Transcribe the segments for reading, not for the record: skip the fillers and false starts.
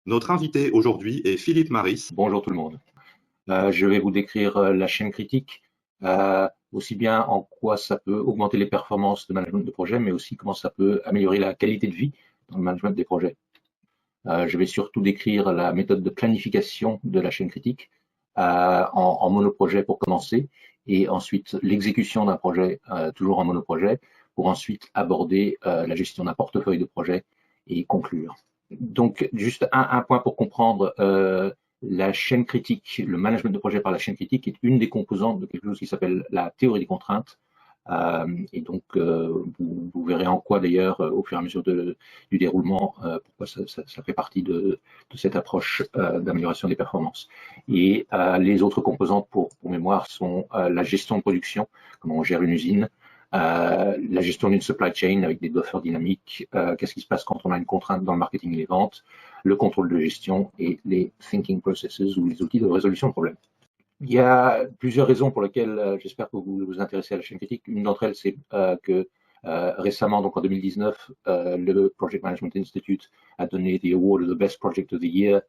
Notre invité aujourd'hui est Philippe Maris. Bonjour tout le monde. Je vais vous décrire la chaîne critique, aussi bien en quoi ça peut augmenter les performances de management de projet, mais aussi comment ça peut améliorer la qualité de vie dans le management des projets. Je vais surtout décrire la méthode de planification de la chaîne critique en monoprojet pour commencer, et ensuite l'exécution d'un projet toujours en monoprojet, pour ensuite aborder la gestion d'un portefeuille de projets et conclure. Donc, juste un point pour comprendre, la chaîne critique, le management de projet par la chaîne critique est une des composantes de quelque chose qui s'appelle la théorie des contraintes. Et donc, vous verrez en quoi d'ailleurs, au fur et à mesure du déroulement, pourquoi ça fait partie de cette approche d'amélioration des performances. Et les autres composantes pour mémoire sont la gestion de production, comment on gère une usine, la gestion d'une supply chain avec des buffers dynamiques, qu'est-ce qui se passe quand on a une contrainte dans le marketing et les ventes, le contrôle de gestion et les thinking processes ou les outils de résolution de problèmes. Il y a plusieurs raisons pour lesquelles j'espère que vous vous intéressez à la chaîne critique. Une d'entre elles, c'est que récemment, donc en 2019, le Project Management Institute a donné the award of the best project of the year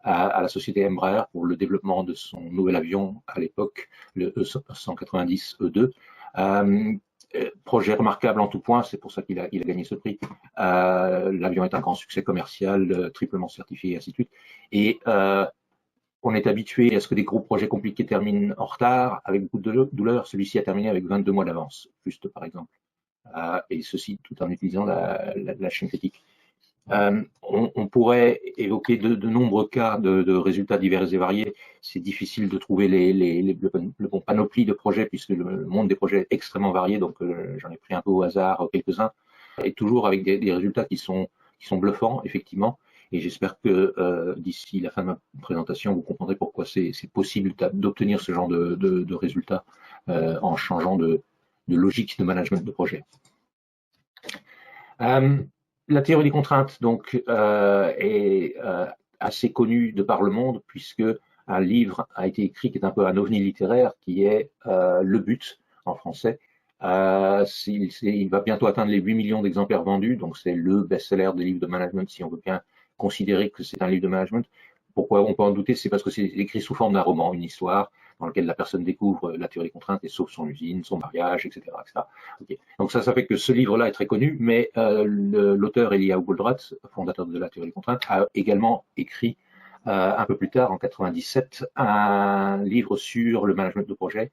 à la société Embraer pour le développement de son nouvel avion à l'époque, le E190-E2. Projet remarquable en tout point, c'est pour ça qu'il a gagné ce prix. L'avion est un grand succès commercial, triplement certifié, et ainsi de suite. Et on est habitué à ce que des gros projets compliqués terminent en retard, avec beaucoup de douleur. Celui-ci a terminé avec 22 mois d'avance, juste par exemple. Et ceci tout en utilisant la chaîne critique. On pourrait évoquer de nombreux cas de résultats divers et variés. C'est difficile de trouver le bon panoplie de projets puisque le monde des projets est extrêmement varié, donc j'en ai pris un peu au hasard quelques-uns, et toujours avec des résultats qui sont bluffants, effectivement. Et j'espère que d'ici la fin de ma présentation, vous comprendrez pourquoi c'est possible d'obtenir ce genre de résultats en changeant de logique de management de projet. La théorie des contraintes donc est assez connue de par le monde, puisque un livre a été écrit qui est un peu un ovni littéraire, qui est Le But en français. Il va bientôt atteindre les 8 millions d'exemplaires vendus, donc c'est le best-seller des livres de management, si on veut bien considérer que c'est un livre de management. Pourquoi on peut en douter? C'est parce que c'est écrit sous forme d'un roman, une histoire dans laquelle la personne découvre la théorie des contraintes et sauve son usine, son mariage, etc. etc. Okay. Donc ça fait que ce livre-là est très connu, mais l'auteur Eliyahu Goldratt, fondateur de la théorie des contraintes, a également écrit un peu plus tard, en 97, un livre sur le management de projet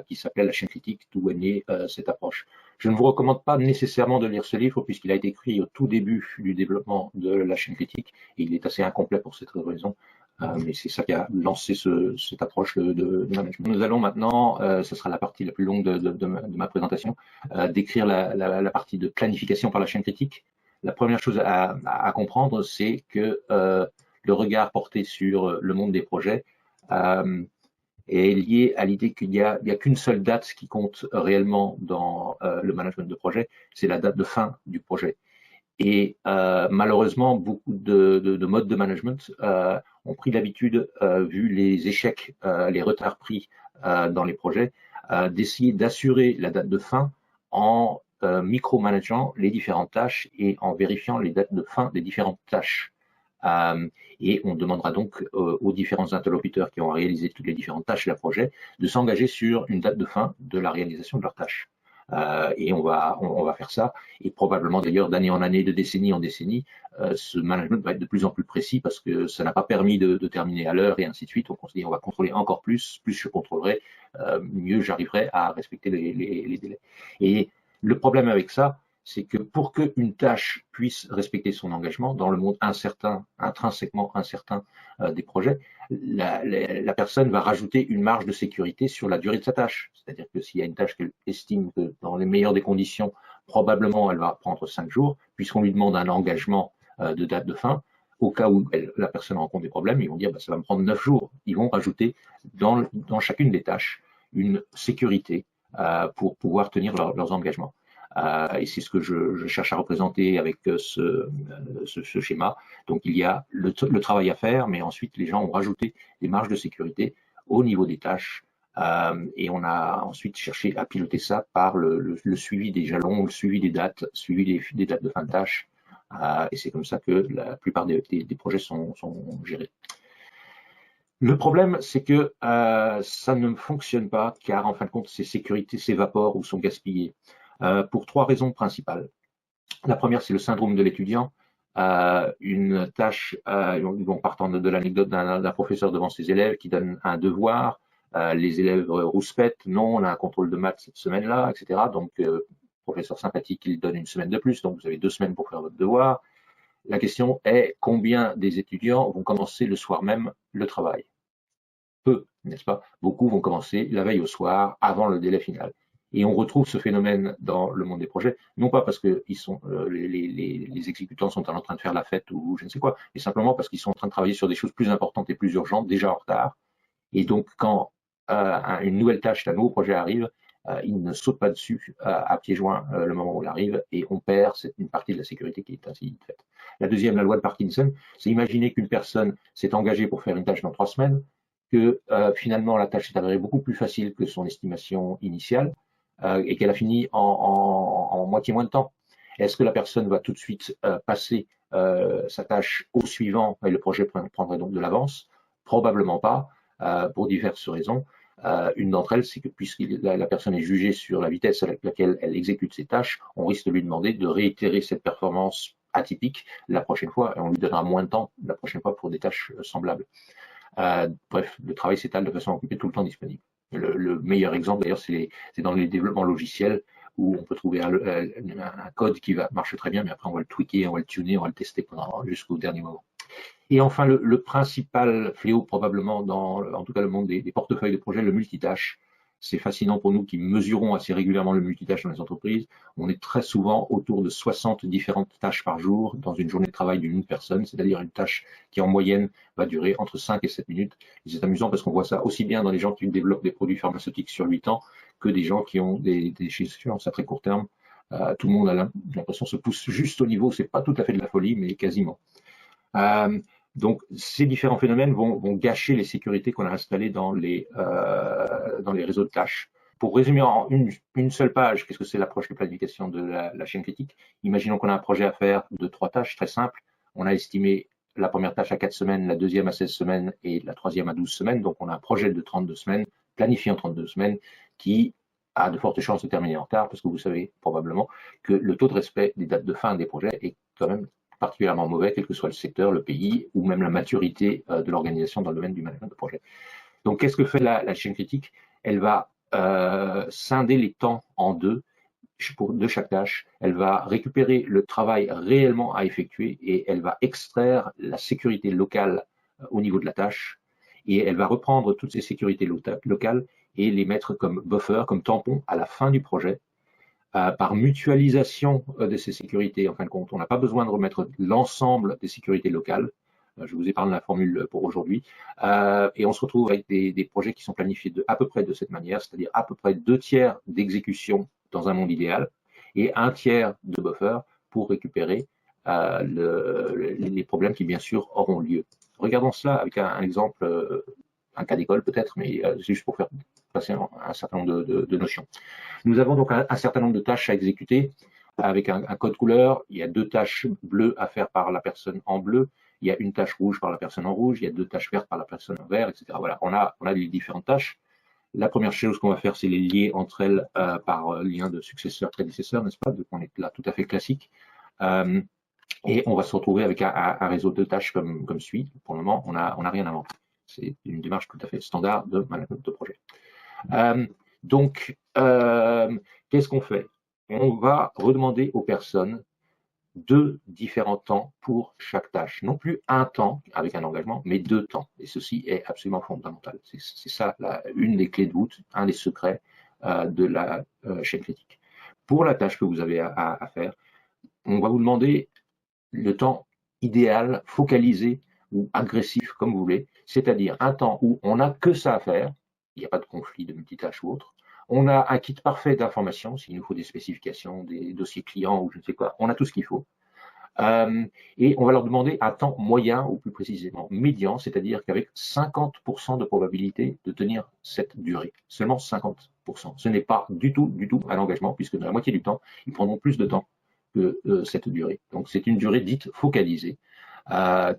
qui s'appelait La chaîne critique, d'où est née cette approche. Je ne vous recommande pas nécessairement de lire ce livre puisqu'il a été écrit au tout début du développement de la chaîne critique et il est assez incomplet pour cette raison. Mais c'est ça qui a lancé cette approche de management. Nous allons maintenant, ce sera la partie la plus longue de ma présentation, décrire la partie de planification par la chaîne critique. La première chose à comprendre, c'est que le regard porté sur le monde des projets est lié à l'idée qu'il n'y a qu'une seule date qui compte réellement dans le management de projet, c'est la date de fin du projet. Et malheureusement, beaucoup de modes de management ont pris l'habitude, vu les échecs, les retards pris dans les projets, d'essayer d'assurer la date de fin en micromanageant les différentes tâches et en vérifiant les dates de fin des différentes tâches. Et on demandera donc aux différents interlocuteurs qui ont réalisé toutes les différentes tâches de la projet de s'engager sur une date de fin de la réalisation de leurs tâches. Et on va faire ça, et probablement d'ailleurs d'année en année, de décennie en décennie, ce management va être de plus en plus précis parce que ça n'a pas permis de terminer à l'heure et ainsi de suite. Donc on se dit on va contrôler encore plus je contrôlerai, mieux j'arriverai à respecter les délais. Et le problème avec ça, c'est que pour qu'une tâche puisse respecter son engagement dans le monde incertain, intrinsèquement incertain des projets, la personne va rajouter une marge de sécurité sur la durée de sa tâche. C'est-à-dire que s'il y a une tâche qu'elle estime que dans les meilleures des conditions, probablement elle va prendre 5 jours, puisqu'on lui demande un engagement de date de fin, au cas où la personne rencontre des problèmes, ils vont dire ça va me prendre 9 jours. Ils vont rajouter dans chacune des tâches une sécurité pour pouvoir tenir leurs engagements. Et c'est ce que je cherche à représenter avec ce schéma. Donc il y a le travail à faire, mais ensuite les gens ont rajouté des marges de sécurité au niveau des tâches, et on a ensuite cherché à piloter ça par le suivi des jalons, le suivi des dates, suivi des dates de fin de tâche, Et c'est comme ça que la plupart des projets sont gérés. Le problème, c'est que ça ne fonctionne pas, car en fin de compte, ces sécurités s'évaporent ou sont gaspillées pour 3 raisons principales. La première, c'est le syndrome de l'étudiant. Une tâche, partant de l'anecdote d'un professeur devant ses élèves qui donne un devoir, les élèves rouspètent, non, on a un contrôle de maths cette semaine-là, etc. Donc, professeur sympathique, il donne une semaine de plus, donc vous avez 2 semaines pour faire votre devoir. La question est combien des étudiants vont commencer le soir même le travail? Peu, n'est-ce pas? Beaucoup vont commencer la veille au soir, avant le délai final. Et on retrouve ce phénomène dans le monde des projets, non pas parce que les exécutants sont en train de faire la fête ou je ne sais quoi, mais simplement parce qu'ils sont en train de travailler sur des choses plus importantes et plus urgentes, déjà en retard. Et donc, quand une nouvelle tâche, un nouveau projet arrive, ils ne sautent pas dessus à pieds joints le moment où il arrive, et on perd une partie de la sécurité qui est ainsi faite. La deuxième, la loi de Parkinson, c'est imaginer qu'une personne s'est engagée pour faire une tâche dans 3 semaines, que finalement la tâche s'est avérée beaucoup plus facile que son estimation initiale, et qu'elle a fini en moitié moins de temps. Est-ce que la personne va tout de suite passer sa tâche au suivant et le projet prendrait donc de l'avance? Probablement pas, pour diverses raisons. Une d'entre elles, c'est que puisque la personne est jugée sur la vitesse avec laquelle elle exécute ses tâches, on risque de lui demander de réitérer cette performance atypique la prochaine fois, et on lui donnera moins de temps la prochaine fois pour des tâches semblables. Bref, le travail s'étale de façon à occuper tout le temps disponible. Le meilleur exemple, d'ailleurs, c'est dans les développements logiciels, où on peut trouver un code qui marche très bien, mais après on va le tweaker, on va le tuner, on va le tester jusqu'au dernier moment. Et enfin, le principal fléau probablement dans, en tout cas, le monde des portefeuilles de projets, le multitâche. C'est fascinant pour nous qui mesurons assez régulièrement le multitâche dans les entreprises. On est très souvent autour de 60 différentes tâches par jour dans une journée de travail d'une personne, c'est-à-dire une tâche qui en moyenne va durer entre 5 et 7 minutes. Et c'est amusant parce qu'on voit ça aussi bien dans les gens qui développent des produits pharmaceutiques sur 8 ans que des gens qui ont des échéances à très court terme. Tout le monde a l'impression se pousse juste au niveau, c'est pas tout à fait de la folie, mais quasiment. Donc, ces différents phénomènes vont gâcher les sécurités qu'on a installées dans les réseaux de tâches. Pour résumer en une seule page, qu'est-ce que c'est l'approche de planification de la chaîne critique? Imaginons qu'on a un projet à faire de 3 tâches très simples. On a estimé la première tâche à 4 semaines, la deuxième à 16 semaines et la troisième à 12 semaines. Donc, on a un projet de 32 semaines, planifié en 32 semaines, qui a de fortes chances de terminer en retard, parce que vous savez probablement que le taux de respect des dates de fin des projets est quand même particulièrement mauvais, quel que soit le secteur, le pays, ou même la maturité de l'organisation dans le domaine du management de projet. Donc, qu'est-ce que fait la chaîne critique? Elle va scinder les temps en deux de chaque tâche. Elle va récupérer le travail réellement à effectuer et elle va extraire la sécurité locale au niveau de la tâche. Et elle va reprendre toutes ces sécurités locales et les mettre comme buffer, comme tampon à la fin du projet. Par mutualisation de ces sécurités, en fin de compte. On n'a pas besoin de remettre l'ensemble des sécurités locales. Je vous épargne la formule pour aujourd'hui. Et on se retrouve avec des projets qui sont planifiés à peu près de cette manière, c'est-à-dire à peu près 2/3 d'exécution dans un monde idéal et 1/3 de buffer pour récupérer les problèmes qui, bien sûr, auront lieu. Regardons cela avec un exemple, un cas d'école peut-être, mais c'est juste pour faire passer un certain nombre de notions. Nous avons donc un certain nombre de tâches à exécuter avec un code couleur. Il y a 2 tâches bleues à faire par la personne en bleu. Il y a une tâche rouge par la personne en rouge. Il y a 2 tâches vertes par la personne en vert, etc. Voilà, on a les différentes tâches. La première chose qu'on va faire, c'est les lier entre elles par lien de successeur-prédécesseur, n'est-ce pas? Donc on est là tout à fait classique. Et on va se retrouver avec un réseau de tâches comme suit. Pour le moment, on n'a rien inventé. C'est une démarche tout à fait standard de management de projet. Donc, qu'est-ce qu'on fait? On va redemander aux personnes 2 différents temps pour chaque tâche. Non plus un temps avec un engagement, mais 2 temps. Et ceci est absolument fondamental. C'est ça une des clés de voûte, un des secrets de la chaîne critique. Pour la tâche que vous avez à faire, on va vous demander le temps idéal, focalisé ou agressif, comme vous voulez, c'est-à-dire un temps où on n'a que ça à faire, il n'y a pas de conflit de multitâche ou autre, on a un kit parfait d'informations, s'il nous faut des spécifications, des dossiers clients ou je ne sais quoi, on a tout ce qu'il faut. Et on va leur demander un temps moyen, ou plus précisément médian, c'est-à-dire qu'avec 50% de probabilité de tenir cette durée. Seulement 50%. Ce n'est pas du tout un engagement, puisque dans la moitié du temps, ils prendront plus de temps que cette durée. Donc c'est une durée dite focalisée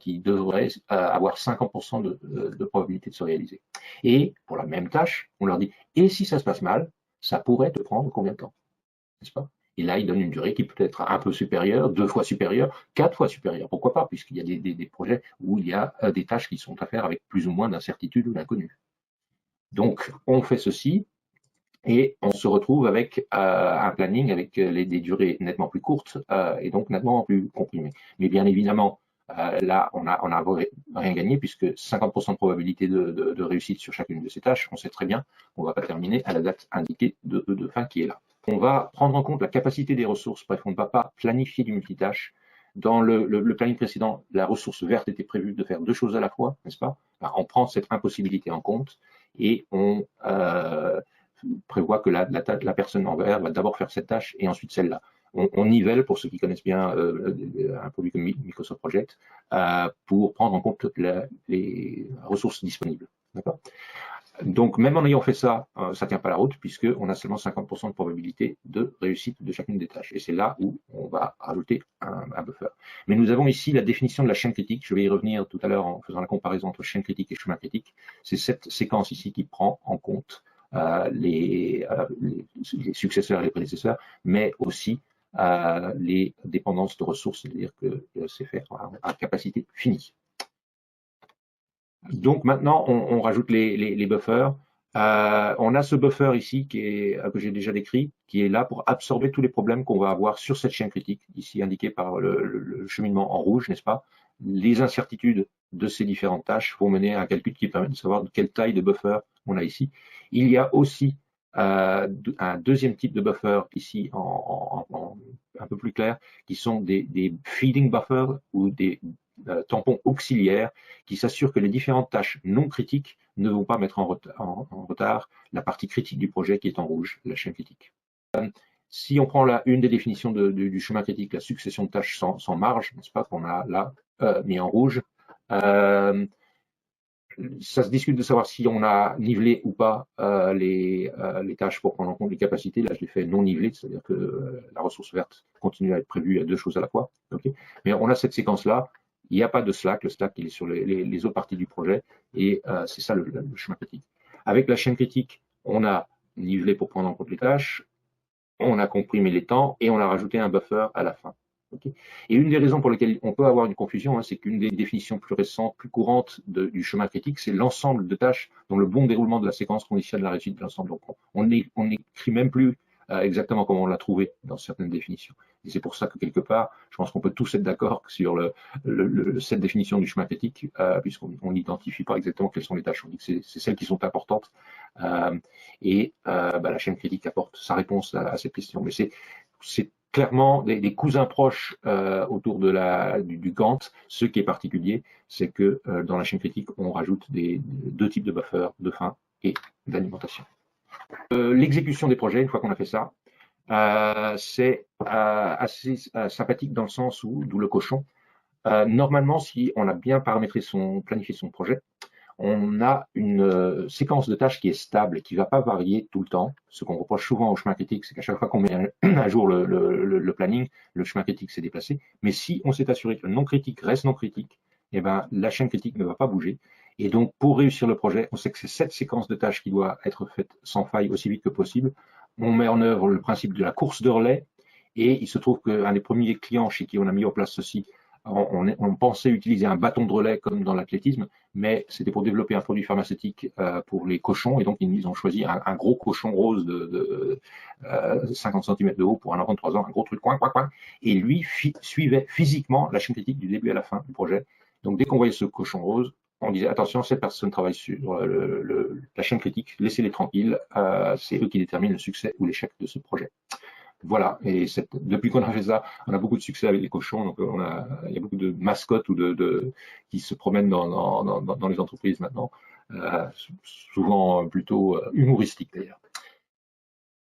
qui devrait avoir 50% de probabilité de se réaliser. Et pour la même tâche, on leur dit, et si ça se passe mal, ça pourrait te prendre combien de temps, n'est-ce pas? Et là, ils donnent une durée qui peut être un peu supérieure, 2 fois supérieure, 4 fois supérieure. Pourquoi pas? Puisqu'il y a des projets où il y a des tâches qui sont à faire avec plus ou moins d'incertitude ou d'inconnu. Donc, on fait ceci et on se retrouve avec un planning avec des durées nettement plus courtes et donc nettement plus comprimées. Mais bien évidemment, là, on n'a rien gagné puisque 50% de probabilité de réussite sur chacune de ces tâches, on sait très bien qu'on ne va pas terminer à la date indiquée de fin qui est là. On va prendre en compte la capacité des ressources, bref, on ne va pas planifier du multitâche. Dans le planning précédent, la ressource verte était prévue de faire 2 choses à la fois, n'est-ce pas? On prend cette impossibilité en compte et on prévoit que la personne en vert va d'abord faire cette tâche et ensuite celle-là. On nivelle, pour ceux qui connaissent bien un produit comme Microsoft Project, pour prendre en compte les ressources disponibles. Donc, même en ayant fait ça, ça ne tient pas la route, puisqu'on a seulement 50% de probabilité de réussite de chacune des tâches. Et c'est là où on va rajouter un buffer. Mais nous avons ici la définition de la chaîne critique. Je vais y revenir tout à l'heure en faisant la comparaison entre chaîne critique et chemin critique. C'est cette séquence ici qui prend en compte les successeurs et les prédécesseurs, mais aussi les dépendances de ressources, c'est-à-dire que c'est fait à capacité finie. Donc maintenant, on rajoute les buffers. On a ce buffer ici que j'ai déjà décrit, qui est là pour absorber tous les problèmes qu'on va avoir sur cette chaîne critique, ici indiqué par le cheminement en rouge, n'est-ce pas? Les incertitudes de ces différentes tâches vont mener à un calcul qui permet de savoir de quelle taille de buffer on a ici. Il y a aussi un deuxième type de buffer ici un peu plus clair, qui sont des feeding buffers ou des tampons auxiliaires qui s'assurent que les différentes tâches non critiques ne vont pas mettre en retard la partie critique du projet qui est en rouge, la chaîne critique. Si on prend une des définitions du chemin critique, la succession de tâches sans marge, n'est-ce pas, qu'on a là mis en rouge, ça se discute de savoir si on a nivelé ou pas les tâches pour prendre en compte les capacités. Là, je l'ai fait non nivelé, c'est-à-dire que la ressource verte continue à être prévue à 2 choses à la fois. Okay, mais on a cette séquence-là. Il n'y a pas de slack. Le slack, il est sur les autres parties du projet. Et c'est ça le chemin critique. Avec la chaîne critique, on a nivelé pour prendre en compte les tâches. On a comprimé les temps et on a rajouté un buffer à la fin. Okay. Et une des raisons pour lesquelles on peut avoir une confusion, c'est qu'une des définitions plus récentes, plus courantes du chemin critique, c'est l'ensemble de tâches dont le bon déroulement de la séquence conditionne la réussite de l'ensemble. Donc on n'écrit même plus exactement comme on l'a trouvé dans certaines définitions. Et c'est pour ça que quelque part, je pense qu'on peut tous être d'accord sur cette définition du chemin critique, puisqu'on n'identifie pas exactement quelles sont les tâches. On dit que c'est celles qui sont importantes. La chaîne critique apporte sa réponse à cette question. Mais c'est clairement des cousins proches autour du Gantt. Ce qui est particulier, c'est que dans la chaîne critique, on rajoute 2 types de buffers, de fin et d'alimentation. L'exécution des projets, une fois qu'on a fait ça, c'est assez sympathique dans le sens où, d'où le cochon, normalement, si on a bien planifié son projet, on a une séquence de tâches qui est stable et qui ne va pas varier tout le temps. Ce qu'on reproche souvent au chemin critique, c'est qu'à chaque fois qu'on met à jour le planning, le chemin critique s'est déplacé. Mais si on s'est assuré que le non critique reste non critique, eh ben, la chaîne critique ne va pas bouger. Et donc, pour réussir le projet, on sait que c'est cette séquence de tâches qui doit être faite sans faille aussi vite que possible. On met en œuvre le principe de la course de relais. Et il se trouve qu'un des premiers clients chez qui on a mis en place ceci, on pensait utiliser un bâton de relais comme dans l'athlétisme, mais c'était pour développer un produit pharmaceutique pour les cochons, et donc ils ont choisi un gros cochon rose de 50 cm de haut pour un enfant de 3 ans, un gros truc, coin, et lui suivait physiquement la chaîne critique du début à la fin du projet. Donc dès qu'on voyait ce cochon rose, on disait attention, cette personne travaille sur la chaîne critique, laissez-les tranquilles, c'est eux qui déterminent le succès ou l'échec de ce projet. Voilà, et depuis qu'on a fait ça, on a beaucoup de succès avec les cochons, donc il y a beaucoup de mascottes qui se promènent dans les entreprises maintenant, souvent plutôt humoristiques d'ailleurs.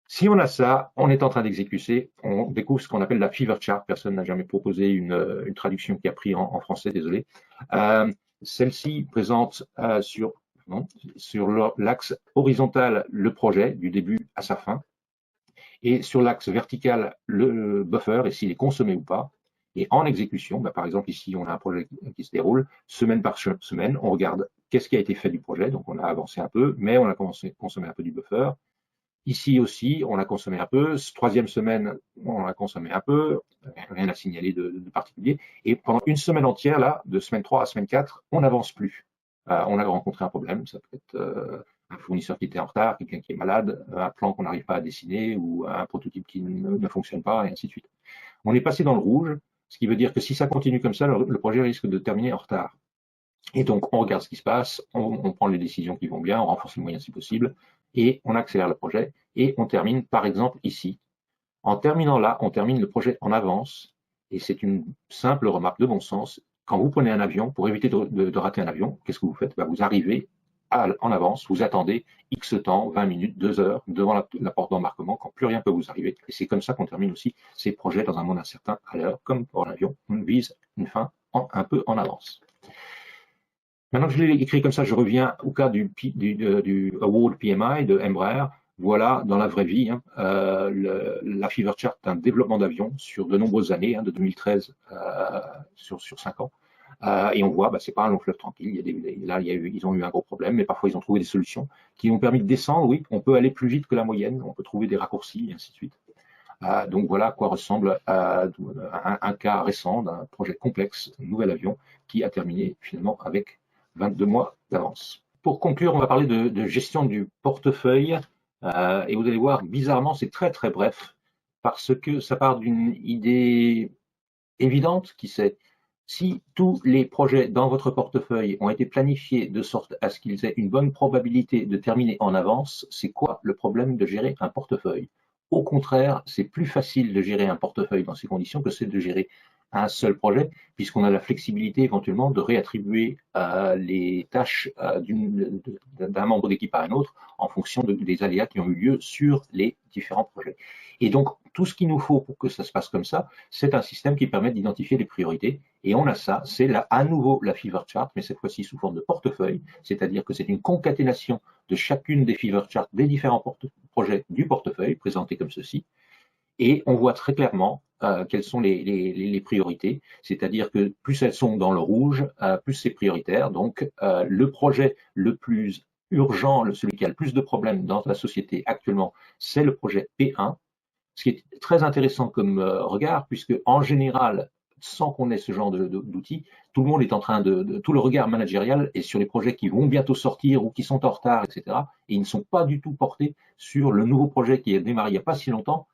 Si on a ça, on est en train d'exécuter, on découvre ce qu'on appelle la fever chart. Personne n'a jamais proposé une traduction qui a pris en français, désolé. Celle-ci présente sur l'axe horizontal le projet du début à sa fin. Et sur l'axe vertical, le buffer et s'il est consommé ou pas. Et en exécution, par exemple, ici, on a un projet qui se déroule, semaine par semaine, on regarde qu'est-ce qui a été fait du projet. Donc, on a avancé un peu, mais on a consommé un peu du buffer. Ici aussi, on a consommé un peu. Troisième semaine, on a consommé un peu. Rien à signaler de particulier. Et pendant une semaine entière, là, de semaine 3 à semaine 4, on n'avance plus. On a rencontré un problème. Ça peut être un fournisseur qui était en retard, quelqu'un qui est malade, un plan qu'on n'arrive pas à dessiner ou un prototype qui ne fonctionne pas, et ainsi de suite. On est passé dans le rouge, ce qui veut dire que si ça continue comme ça, le projet risque de terminer en retard. Et donc, on regarde ce qui se passe, on prend les décisions qui vont bien, on renforce les moyens si possible, et on accélère le projet, et on termine, par exemple, ici. En terminant là, on termine le projet en avance, et c'est une simple remarque de bon sens. Quand vous prenez un avion, pour éviter de rater un avion, qu'est-ce que vous faites? Vous arrivez en avance, vous attendez X temps, 20 minutes, 2 heures, devant la porte d'embarquement, quand plus rien peut vous arriver. Et c'est comme ça qu'on termine aussi ces projets dans un monde incertain à l'heure, comme pour l'avion. On vise une fin un peu en avance. Maintenant que je l'ai écrit comme ça, je reviens au cas du Award PMI de Embraer. Voilà, dans la vraie vie, la Fever Chart est un développement d'avion sur de nombreuses années, de 2013 sur 5 ans. Et on voit, c'est pas un long fleuve tranquille. Ils ont eu un gros problème, mais parfois ils ont trouvé des solutions qui ont permis de descendre. Oui, on peut aller plus vite que la moyenne, on peut trouver des raccourcis, et ainsi de suite. Donc voilà à quoi ressemble un cas récent d'un projet complexe, un nouvel avion, qui a terminé finalement avec 22 mois d'avance. Pour conclure, on va parler de gestion du portefeuille. Et vous allez voir, bizarrement, c'est très très bref, parce que ça part d'une idée évidente qui c'est si tous les projets dans votre portefeuille ont été planifiés de sorte à ce qu'ils aient une bonne probabilité de terminer en avance, c'est quoi le problème de gérer un portefeuille? Au contraire, c'est plus facile de gérer un portefeuille dans ces conditions que c'est de gérer un seul projet, puisqu'on a la flexibilité éventuellement de réattribuer les tâches d'un membre d'équipe à un autre en fonction des aléas qui ont eu lieu sur les différents projets. Et donc, tout ce qu'il nous faut pour que ça se passe comme ça, c'est un système qui permet d'identifier les priorités. Et on a ça, c'est à nouveau la Fever Chart, mais cette fois-ci sous forme de portefeuille, c'est-à-dire que c'est une concaténation de chacune des Fever Charts des différents projets du portefeuille, présentés comme ceci. Et on voit très clairement quelles sont les priorités, c'est-à-dire que plus elles sont dans le rouge, plus c'est prioritaire. Donc, le projet le plus urgent, celui qui a le plus de problèmes dans la société actuellement, c'est le projet P1. Ce qui est très intéressant comme regard, puisque en général, sans qu'on ait ce genre d'outils, tout le monde est en train tout le regard managérial est sur les projets qui vont bientôt sortir ou qui sont en retard, etc. Et ils ne sont pas du tout portés sur le nouveau projet qui a démarré il n'y a pas si longtemps,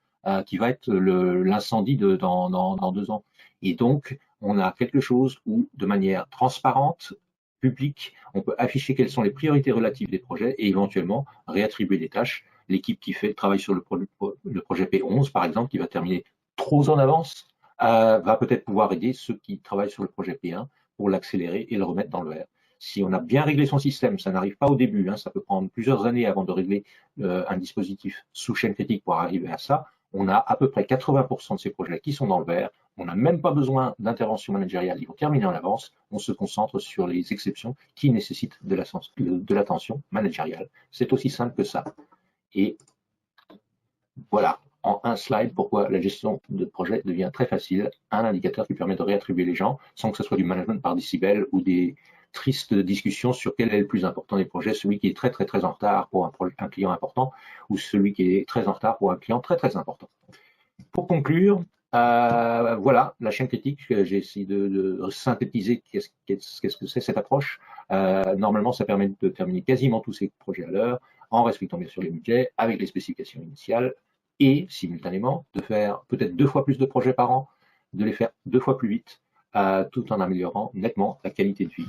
qui va être l'incendie dans 2 ans. Et donc, on a quelque chose où, de manière transparente, publique, on peut afficher quelles sont les priorités relatives des projets et éventuellement réattribuer des tâches. L'équipe qui travaille sur le projet P11, par exemple, qui va terminer trop en avance, va peut-être pouvoir aider ceux qui travaillent sur le projet P1 pour l'accélérer et le remettre dans le vert. Si on a bien réglé son système, ça n'arrive pas au début, ça peut prendre plusieurs années avant de régler un dispositif sous chaîne critique pour arriver à ça. On a à peu près 80% de ces projets qui sont dans le vert. On n'a même pas besoin d'intervention managériale, ils vont terminer en avance. On se concentre sur les exceptions qui nécessitent de l'attention managériale. C'est aussi simple que ça. Et voilà, en un slide, pourquoi la gestion de projet devient très facile. Un indicateur qui permet de réattribuer les gens sans que ce soit du management par décibel ou des tristes discussions sur quel est le plus important des projets, celui qui est très très très en retard pour un client important ou celui qui est très en retard pour un client très très important. Pour conclure, voilà la chaîne critique. J'ai essayé de synthétiser qu'est-ce que c'est cette approche. Normalement, ça permet de terminer quasiment tous ces projets à l'heure, en respectant bien sûr les budgets, avec les spécifications initiales, et simultanément de faire peut-être 2 fois plus de projets par an, de les faire 2 fois plus vite, tout en améliorant nettement la qualité de vie